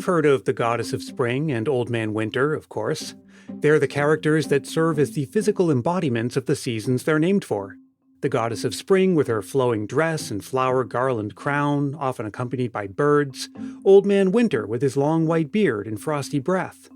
You've heard of the Goddess of Spring and Old Man Winter, of course. They're the characters that serve as the physical embodiments of the seasons they're named for. The Goddess of Spring with her flowing dress and flower garland crown, often accompanied by birds. Old Man Winter with his long white beard and frosty breath.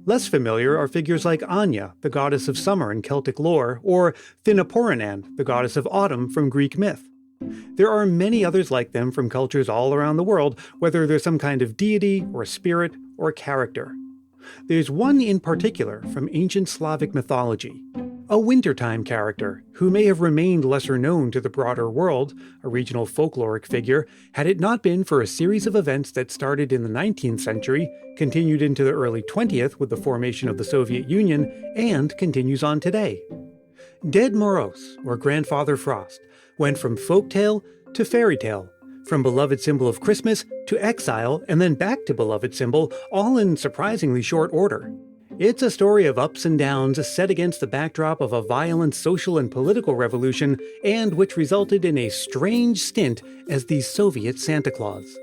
Less familiar are figures like Anya, the goddess of summer in Celtic lore, or Finaporinan, the goddess of autumn from Greek myth. There are many others like them from cultures all around the world, whether they're some kind of deity or spirit or character. There's one in particular from ancient Slavic mythology, a wintertime character who may have remained lesser known to the broader world, a regional folkloric figure, had it not been for a series of events that started in the 19th century, continued into the early 20th with the formation of the Soviet Union, and continues on today. Ded Moroz, or Grandfather Frost, went from folktale to fairy tale, from beloved symbol of Christmas to exile, and then back to beloved symbol, all in surprisingly short order. It's a story of ups and downs set against the backdrop of a violent social and political revolution, and which resulted in a strange stint as the Soviet Santa Claus.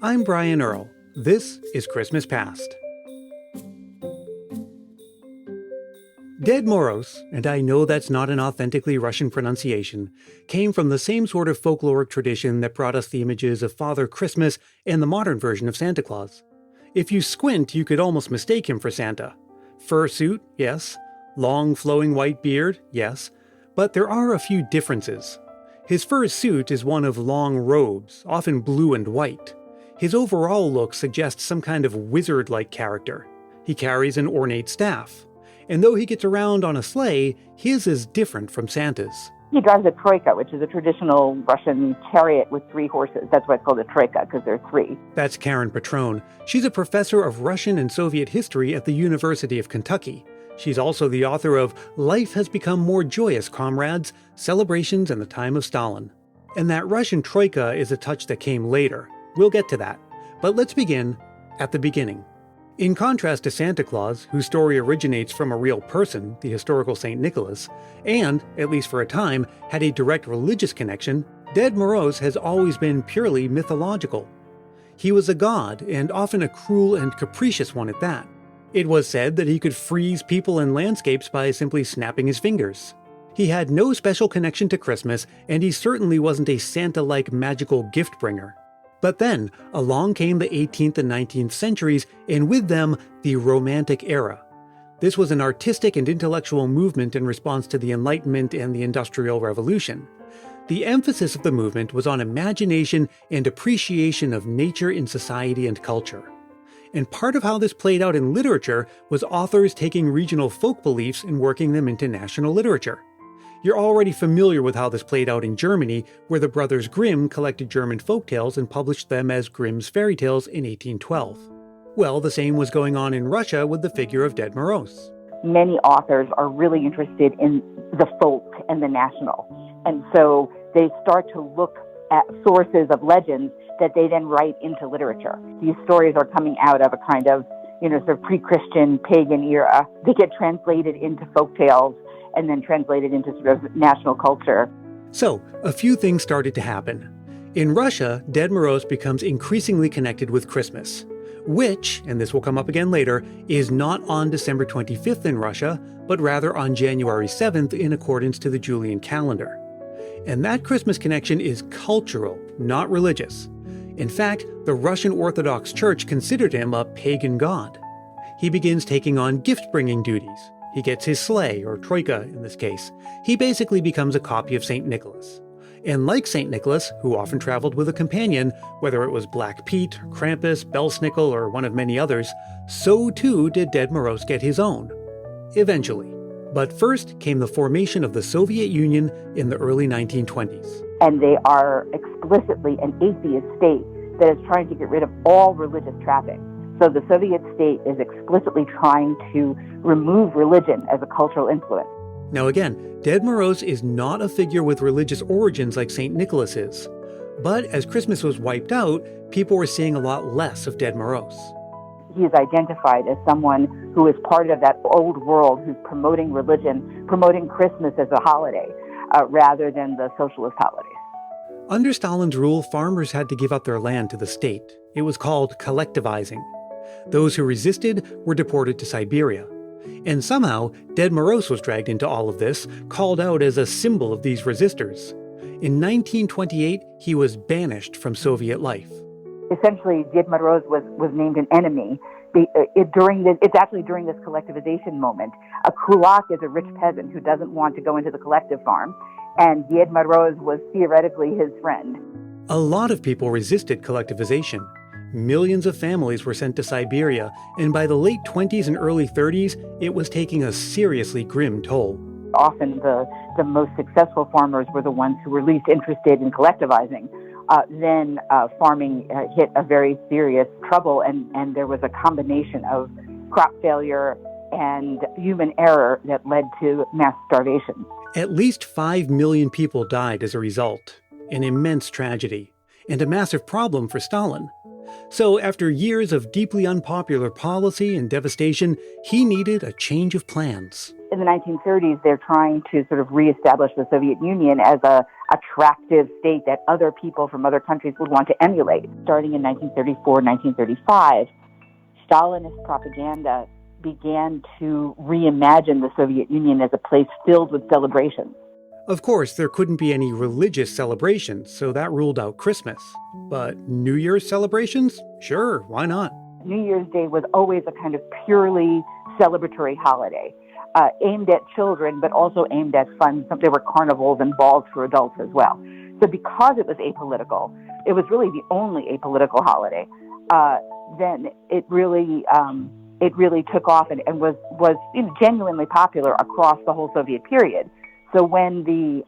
I'm Brian Earl. This is Christmas Past. Ded Moroz, and I know that's not an authentically Russian pronunciation, came from the same sort of folkloric tradition that brought us the images of Father Christmas and the modern version of Santa Claus. If you squint, you could almost mistake him for Santa. Fur suit, yes. Long flowing white beard, yes. But there are a few differences. His fur suit is one of long robes, often blue and white. His overall look suggests some kind of wizard-like character. He carries an ornate staff. And though he gets around on a sleigh, his is different from Santa's. He drives a troika, which is a traditional Russian chariot with 3 horses. That's why it's called a troika, because there are 3. That's Karen Petrone. She's a professor of Russian and Soviet history at the University of Kentucky. She's also the author of Life Has Become More Joyous, Comrades, Celebrations in the Time of Stalin. And that Russian troika is a touch that came later. We'll get to that. But let's begin at the beginning. In contrast to Santa Claus, whose story originates from a real person, the historical St. Nicholas, and, at least for a time, had a direct religious connection, Ded Moroz has always been purely mythological. He was a god, and often a cruel and capricious one at that. It was said that he could freeze people and landscapes by simply snapping his fingers. He had no special connection to Christmas, and he certainly wasn't a Santa-like magical gift bringer. But then, along came the 18th and 19th centuries, and with them, the Romantic era. This was an artistic and intellectual movement in response to the Enlightenment and the Industrial Revolution. The emphasis of the movement was on imagination and appreciation of nature in society and culture. And part of how this played out in literature was authors taking regional folk beliefs and working them into national literature. You're already familiar with how this played out in Germany, where the brothers Grimm collected German folktales and published them as Grimm's fairy tales in 1812. Well, the same was going on in Russia with the figure of Ded Moroz. Many authors are really interested in the folk and the national. And so they start to look at sources of legends that they then write into literature. These stories are coming out of a kind of, sort of pre-Christian pagan era. They get translated into folktales and then translated into sort of national culture. So, a few things started to happen. In Russia, Ded Moroz becomes increasingly connected with Christmas, which, and this will come up again later, is not on December 25th in Russia, but rather on January 7th in accordance to the Julian calendar. And that Christmas connection is cultural, not religious. In fact, the Russian Orthodox Church considered him a pagan god. He begins taking on gift-bringing duties. He gets his sleigh, or troika in this case. He basically becomes a copy of St. Nicholas. And like St. Nicholas, who often traveled with a companion, whether it was Black Pete, Krampus, Belsnickel, or one of many others, so too did Ded Moroz get his own. Eventually. But first came the formation of the Soviet Union in the early 1920s. And they are explicitly an atheist state that is trying to get rid of all religious trappings. So the Soviet state is explicitly trying to remove religion as a cultural influence. Now again, Ded Moroz is not a figure with religious origins like St. Nicholas is. But as Christmas was wiped out, people were seeing a lot less of Ded Moroz. He is identified as someone who is part of that old world who's promoting religion, promoting Christmas as a holiday, rather than the socialist holidays. Under Stalin's rule, farmers had to give up their land to the state. It was called collectivizing. Those who resisted were deported to Siberia. And somehow, Ded Moroz was dragged into all of this, called out as a symbol of these resistors. In 1928, he was banished from Soviet life. Essentially, Ded Moroz was named an enemy. It's actually during this collectivization moment. A kulak is a rich peasant who doesn't want to go into the collective farm, and Ded Moroz was theoretically his friend. A lot of people resisted collectivization. Millions of families were sent to Siberia, and by the late 20s and early 30s, it was taking a seriously grim toll. Often the most successful farmers were the ones who were least interested in collectivizing. Then farming hit a very serious trouble, and there was a combination of crop failure and human error that led to mass starvation. At least 5 million people died as a result, an immense tragedy, and a massive problem for Stalin. So after years of deeply unpopular policy and devastation, he needed a change of plans. In the 1930s, they're trying to sort of reestablish the Soviet Union as a attractive state that other people from other countries would want to emulate. Starting in 1934, 1935, Stalinist propaganda began to reimagine the Soviet Union as a place filled with celebrations. Of course, there couldn't be any religious celebrations, so that ruled out Christmas. But New Year's celebrations? Sure, why not? New Year's Day was always a kind of purely celebratory holiday, aimed at children, but also aimed at fun. There were carnivals and balls for adults as well. So because it was apolitical, it was really the only apolitical holiday, then it really took off and was genuinely popular across the whole Soviet period. So when the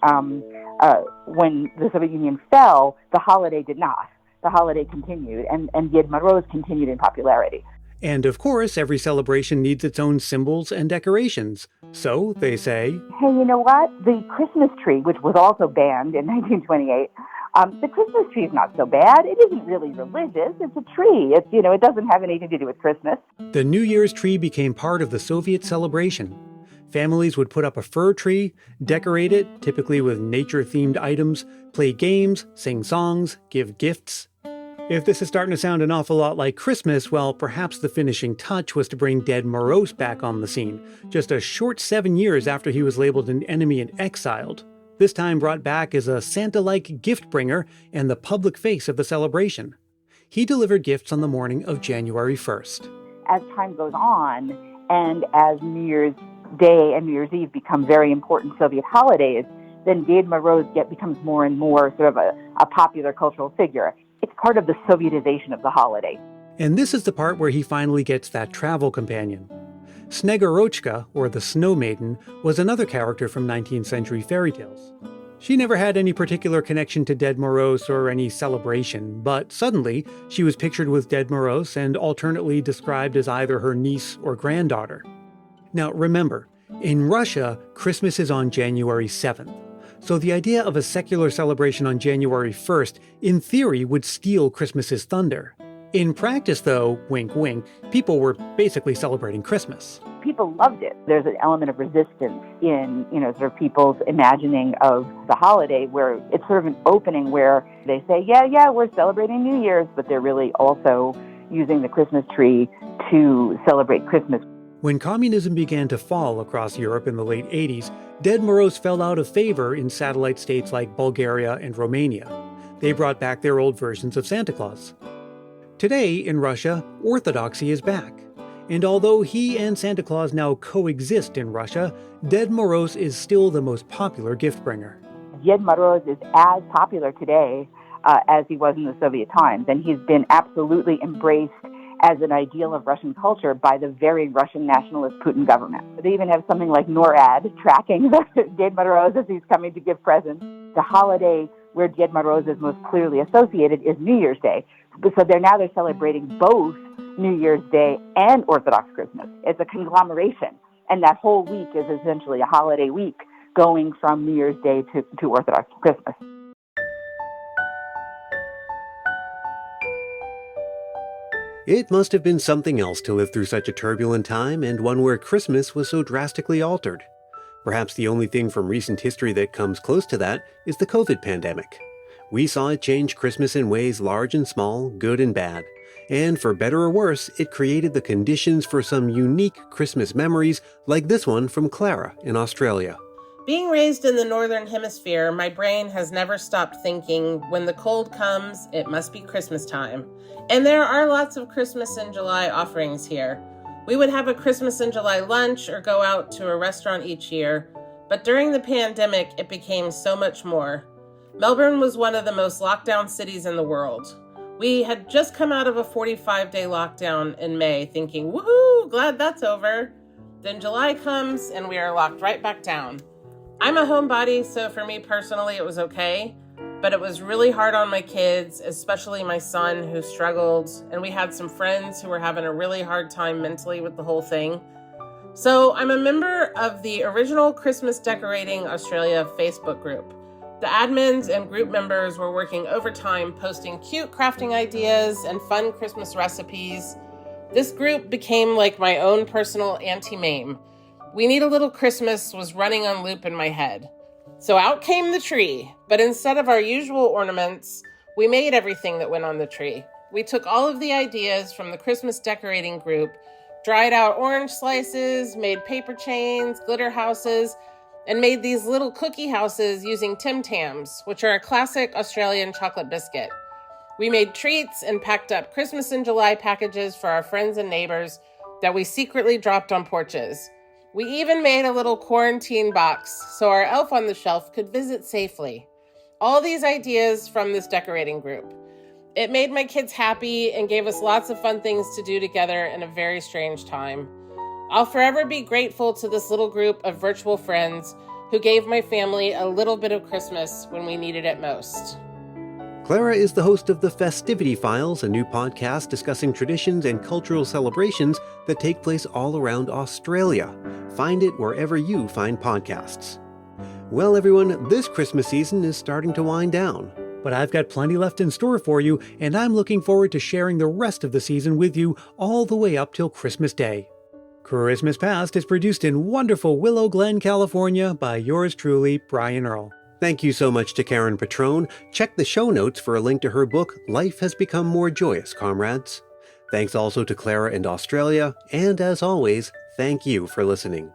Soviet Union fell, the holiday did not. The holiday continued, and Ded Moroz continued in popularity. And of course, every celebration needs its own symbols and decorations. So they say, hey, you know what? The Christmas tree, which was also banned in 1928, the Christmas tree is not so bad. It isn't really religious. It's a tree. It doesn't have anything to do with Christmas. The New Year's tree became part of the Soviet celebration. Families would put up a fir tree, decorate it, typically with nature-themed items, play games, sing songs, give gifts. If this is starting to sound an awful lot like Christmas, well, perhaps the finishing touch was to bring Ded Moroz back on the scene, just a short 7 years after he was labeled an enemy and exiled, this time brought back as a Santa-like gift bringer and the public face of the celebration. He delivered gifts on the morning of January 1st. As time goes on, and as New Year's Day and New Year's Eve become very important Soviet holidays, then Ded Moroz becomes more and more sort of a popular cultural figure. It's part of the Sovietization of the holiday. And this is the part where he finally gets that travel companion. Snegorochka, or the Snow Maiden, was another character from 19th century fairy tales. She never had any particular connection to Ded Moroz or any celebration, but suddenly she was pictured with Ded Moroz and alternately described as either her niece or granddaughter. Now remember, in Russia, Christmas is on January 7th, so the idea of a secular celebration on January 1st, in theory, would steal Christmas's thunder. In practice, though, wink wink, people were basically celebrating Christmas. People loved it. There's an element of resistance in, sort of people's imagining of the holiday, where it's sort of an opening where they say, yeah, we're celebrating New Year's, but they're really also using the Christmas tree to celebrate Christmas. When communism began to fall across Europe in the late 80s, Ded Moroz fell out of favor in satellite states like Bulgaria and Romania. They brought back their old versions of Santa Claus. Today, in Russia, Orthodoxy is back. And although he and Santa Claus now coexist in Russia, Ded Moroz is still the most popular gift bringer. Ded Moroz is as popular today as he was in the Soviet times, and he's been absolutely embraced as an ideal of Russian culture by the very Russian nationalist Putin government. They even have something like NORAD tracking Ded Moroz as he's coming to give presents. The holiday where Ded Moroz is most clearly associated is New Year's Day. So they're celebrating both New Year's Day and Orthodox Christmas. It's a conglomeration. And that whole week is essentially a holiday week going from New Year's Day to Orthodox Christmas. It must have been something else to live through such a turbulent time, and one where Christmas was so drastically altered. Perhaps the only thing from recent history that comes close to that is the COVID pandemic. We saw it change Christmas in ways large and small, good and bad. And for better or worse, it created the conditions for some unique Christmas memories like this one from Clara in Australia. Being raised in the Northern Hemisphere, my brain has never stopped thinking, when the cold comes, it must be Christmas time. And there are lots of Christmas in July offerings here. We would have a Christmas in July lunch or go out to a restaurant each year, but during the pandemic, it became so much more. Melbourne was one of the most locked down cities in the world. We had just come out of a 45-day lockdown in May, thinking, woohoo, glad that's over. Then July comes and we are locked right back down. I'm a homebody, so for me personally, it was okay, but it was really hard on my kids, especially my son who struggled, and we had some friends who were having a really hard time mentally with the whole thing. So I'm a member of the original Christmas Decorating Australia Facebook group. The admins and group members were working overtime, posting cute crafting ideas and fun Christmas recipes. This group became like my own personal anti-meme. We Need a Little Christmas was running on loop in my head. So out came the tree, but instead of our usual ornaments, we made everything that went on the tree. We took all of the ideas from the Christmas decorating group, dried out orange slices, made paper chains, glitter houses, and made these little cookie houses using Tim Tams, which are a classic Australian chocolate biscuit. We made treats and packed up Christmas in July packages for our friends and neighbors that we secretly dropped on porches. We even made a little quarantine box so our elf on the shelf could visit safely. All these ideas from this decorating group. It made my kids happy and gave us lots of fun things to do together in a very strange time. I'll forever be grateful to this little group of virtual friends who gave my family a little bit of Christmas when we needed it most. Clara is the host of The Festivity Files, a new podcast discussing traditions and cultural celebrations that take place all around Australia. Find it wherever you find podcasts. Well, everyone, this Christmas season is starting to wind down, but I've got plenty left in store for you, and I'm looking forward to sharing the rest of the season with you all the way up till Christmas Day. Christmas Past is produced in wonderful Willow Glen, California by yours truly, Brian Earl. Thank you so much to Karen Petrone. Check the show notes for a link to her book, Life Has Become More Joyous, Comrades. Thanks also to Clara in Australia, and as always, thank you for listening.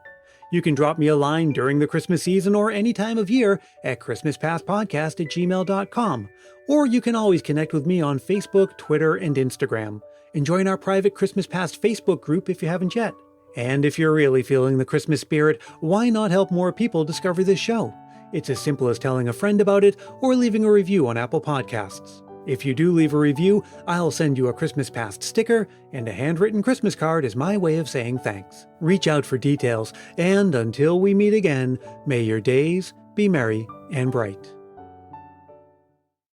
You can drop me a line during the Christmas season or any time of year at christmaspastpodcast@gmail.com, or you can always connect with me on Facebook, Twitter, and Instagram, and join our private Christmas Past Facebook group if you haven't yet. And if you're really feeling the Christmas spirit, why not help more people discover this show? It's as simple as telling a friend about it or leaving a review on Apple Podcasts. If you do leave a review, I'll send you a Christmas Past sticker, and a handwritten Christmas card is my way of saying thanks. Reach out for details, and until we meet again, may your days be merry and bright.